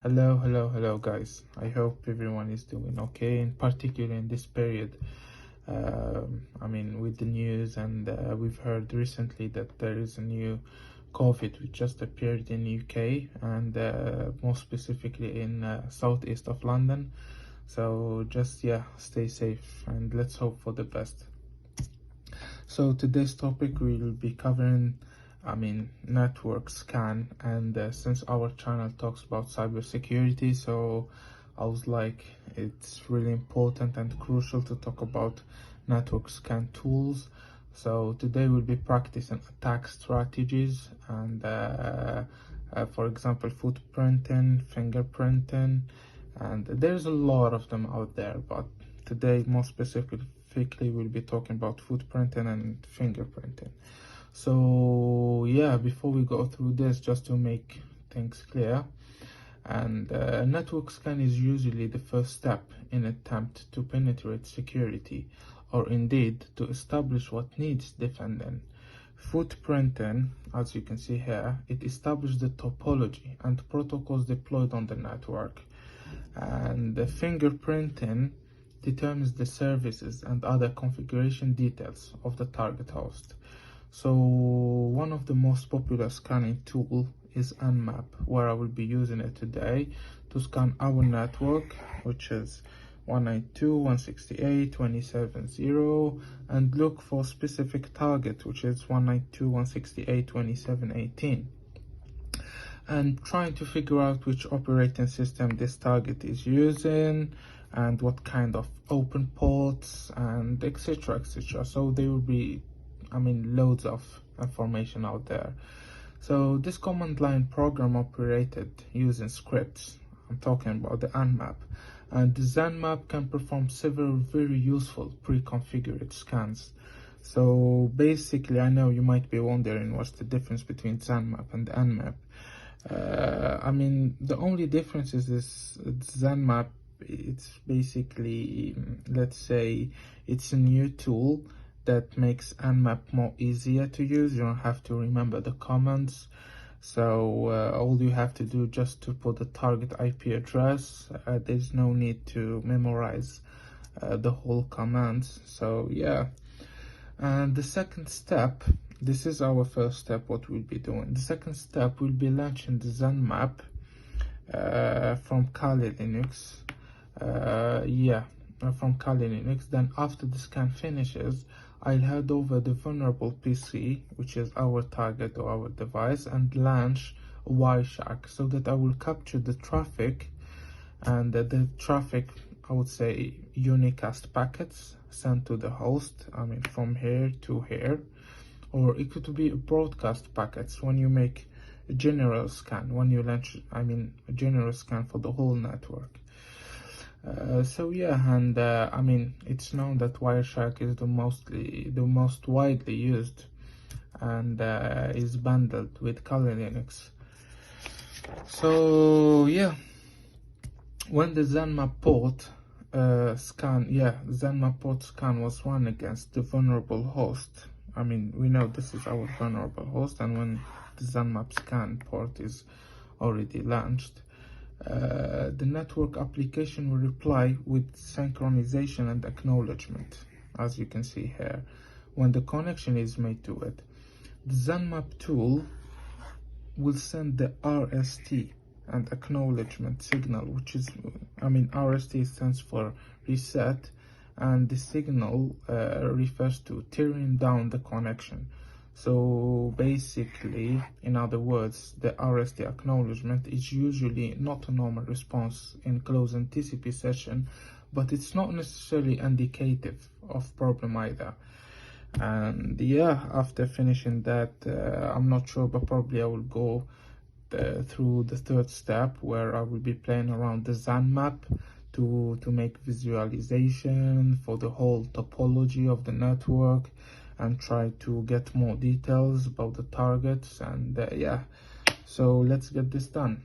Hello, guys. I hope everyone is doing okay, in particular in this period. With the news, and we've heard recently that there is a new COVID which just appeared in UK, and more specifically in southeast of London. So just stay safe and let's hope for the best. So today's topic we'll be covering, network scan, and since our channel talks about cybersecurity, so I was like, it's really important and crucial to talk about network scan tools. So today we'll be practicing attack strategies and, for example, footprinting, fingerprinting, and there's a lot of them out there, but today more specifically we'll be talking about footprinting and fingerprinting. So before we go through this, just to make things clear, and network scan is usually the first step in attempt to penetrate security, or indeed to establish what needs defending. Footprinting, as you can see here, it establishes the topology and protocols deployed on the network, and the fingerprinting determines the services and other configuration details of the target host. So one of the most popular scanning tool is Nmap, where I will be using it today to scan our network, which is 192.168.27.0, and look for specific target, which is 192.168.27.18, and trying to figure out which operating system this target is using and what kind of open ports and etc. So there will be loads of information out there. So this command line program operated using scripts. I'm talking about the Nmap, and the Nmap can perform several very useful pre-configured scans. So basically, I know you might be wondering what's the difference between Nmap and Nmap. The only difference is this Nmap. It's basically, let's say, it's a new tool that makes Nmap more easier to use. You don't have to remember the commands. So all you have to do just to put the target IP address. There's no need to memorize the whole commands. So and the second step, this is our first step, what we'll be doing. The second step will be launching the Nmap from Kali Linux. From Kali Linux. Then after the scan finishes, I'll head over the vulnerable PC, which is our target or our device, and launch Wireshark, so that I will capture the traffic, and the traffic, I would say, unicast packets sent to the host, from here to here, or it could be broadcast packets when you make a general scan, when you launch, a general scan for the whole network. It's known that Wireshark is the most widely used, and is bundled with Kali Linux. So when the Nmap port scan was run against the vulnerable host, we know this is our vulnerable host, and when the Nmap scan port is already launched, the network application will reply with synchronization and acknowledgement, as you can see here, when the connection is made to it. The Nmap tool will send the RST and acknowledgement signal, which is, RST stands for reset, and the signal refers to tearing down the connection. So basically, in other words, the RST acknowledgement is usually not a normal response in closing TCP session, but it's not necessarily indicative of problem either. And after finishing that, I'm not sure, but probably I will go through the third step, where I will be playing around the Nmap to make visualization for the whole topology of the network, and try to get more details about the targets, and so let's get this done.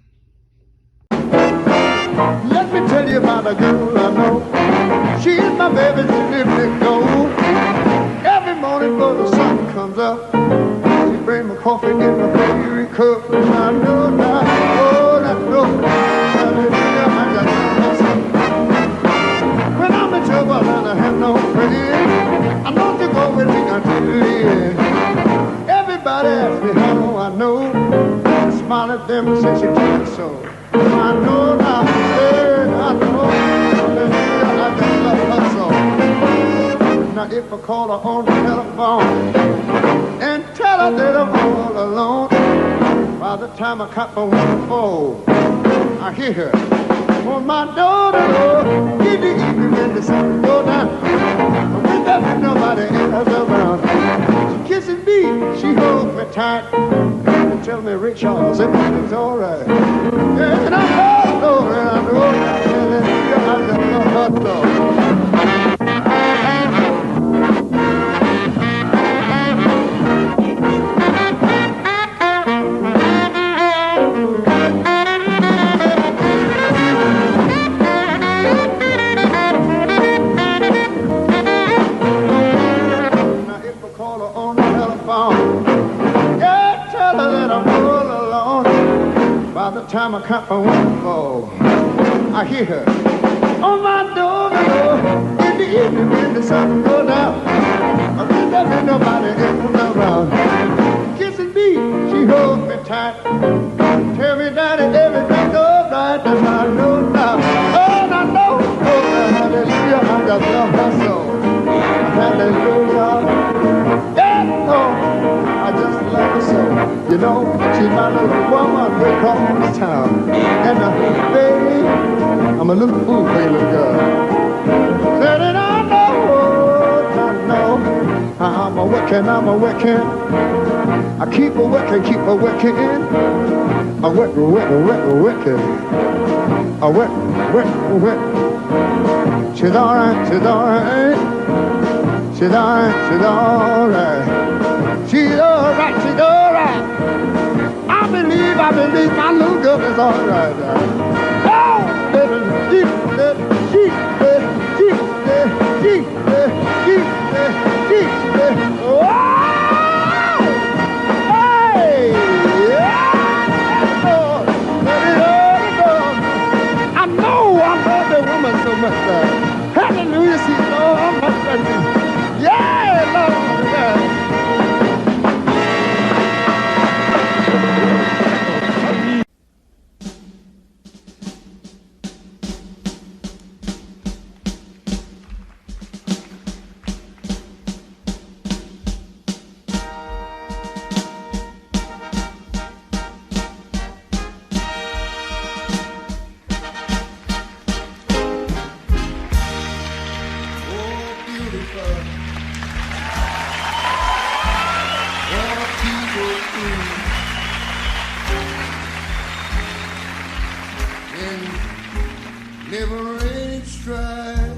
Let me tell you about a girl I know. She's my baby, she lives next door. Every morning before the sun comes up, she brings me coffee in my favorite cup. And I know, trouble and I have no friend. I know you go with me until the end. Everybody asks me how I know. I smile at them and say she told me so. I know now, yeah, I know. I just love her so. Now if I call her on the telephone and tell her that I'm all alone, by the time I cut my phone, I hear her on my door. In the evening when the sun go down, when there's nobody else around, she kisses me, she holds me tight, and tells me, Rick Charles, everything's all right. Yeah, and I know, and I know, I just love her so. By the time I cut my windfall, I hear her on my door. In the evening when the sun goes down, I think there's nobody else around. Kissing me, she holds me tight. Tell me that everything's all right. That's how I know now. Oh, I know. Oh, hallelujah, I just love her so. Hallelujah. Yeah, oh, I just love her so. You know, she's my little woman we call this town. And baby, I'm a little fool for you, little girl. Said it, I know. I'm a working. I keep a working. I working. I work. She's all right. She's all right. I believe my little girl is all right. Oh, baby, she. Oh, hey, yeah, Lord, I know I love that woman so much. Hallelujah, she's all much. Yeah, Lord, yeah. Never-ending strife.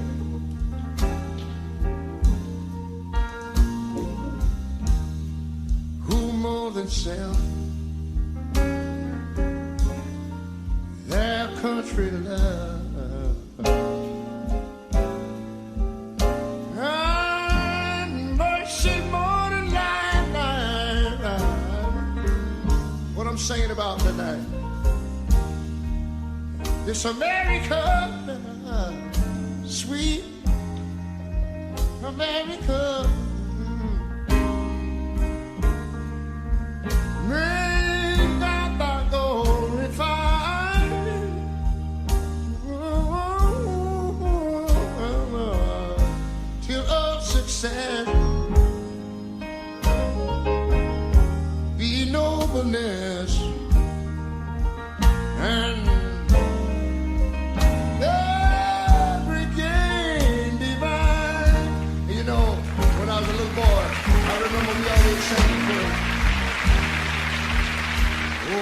Who more than self? Their country love. And mercy more than life. What I'm saying about tonight. This America, sweet America, may not by gold refined, till of success be nobleness and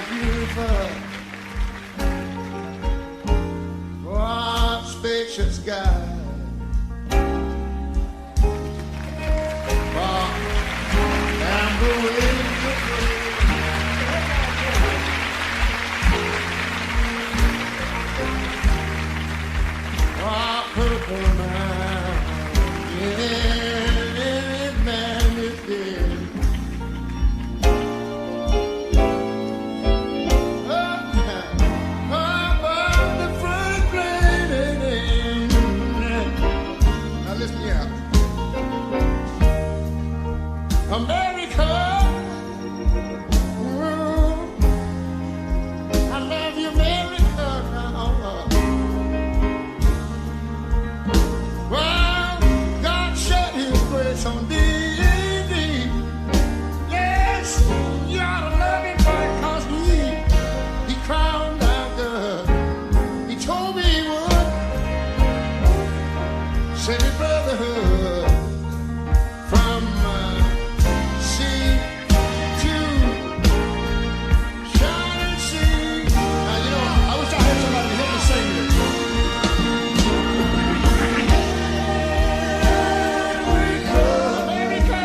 beautiful, broad, spacious sky. And the winds of purple mountain, yeah, man is dead. America. I love you, America. Well, God shed His grace on thee. Yes, you ought to love Him because He crowned our good. He told me He would. Send His brotherhood from sea to shining sea. Now, you know, I wish I had somebody to help me sing this. America,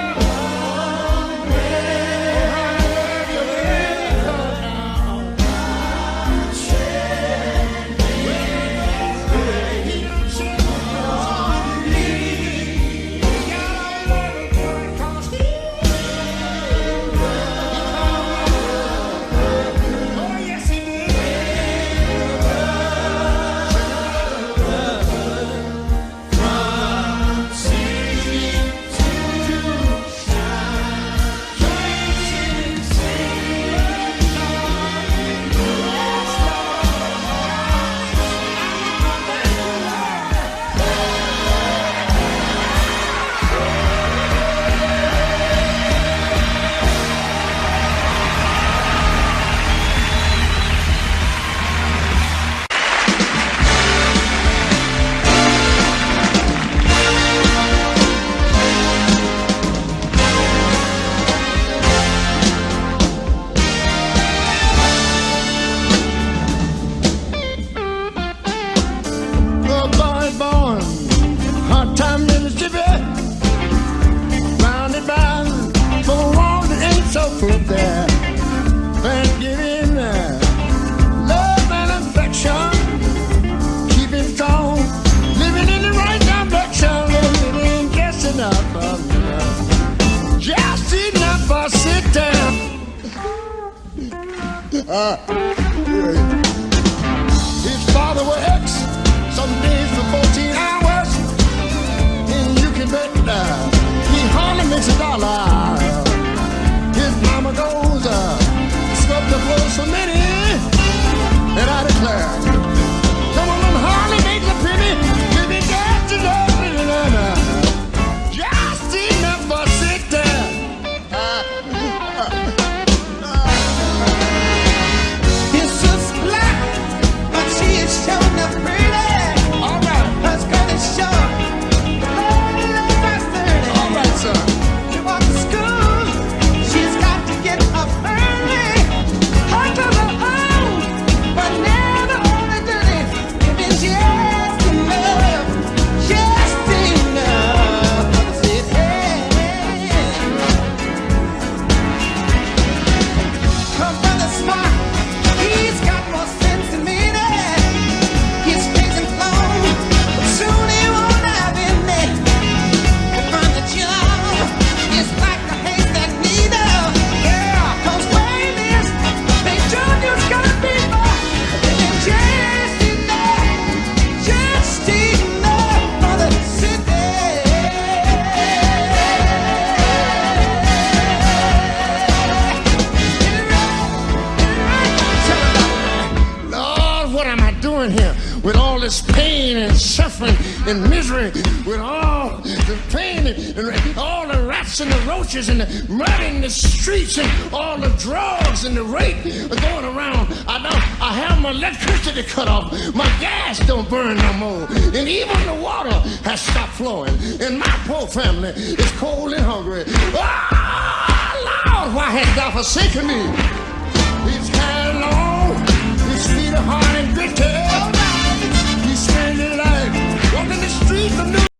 there. Thanksgiving, love and affection, keeping strong, living in the right direction, living just enough for sit down. His father works some days for 14 hours, and you can bet he hardly makes a dollar. His mama goes scrub the floors for many, and I declare, some of them hardly make a penny, living just enough for sit down. His sister's black, but she is showing up pretty. All right, Her skirt is short, the lady looks like 30. all right, son. She walks to school, she's got to get up early. Her clothes are old, but never only dirty. Living just enough for the city. Her brother's smart, he's got more sense than me. He's facing long, but soon he won't have any. On the job, it's like a haystack needle. Yeah, 'cause wages, they just gotta be more. Living just enough for the city. Lord, what am I doing here with all this pain and suffering and misery, with all the pain and all the rats and the roaches and the mud in the streets and all the drugs and the rape going around? I have my electricity cut off. My gas don't burn no more. And even the water has stopped flowing. And my poor family is cold and hungry. Ah, Lord, why has thou forsaken me? His hair long, his feet are hard and gritty. He spent his life walking the streets of New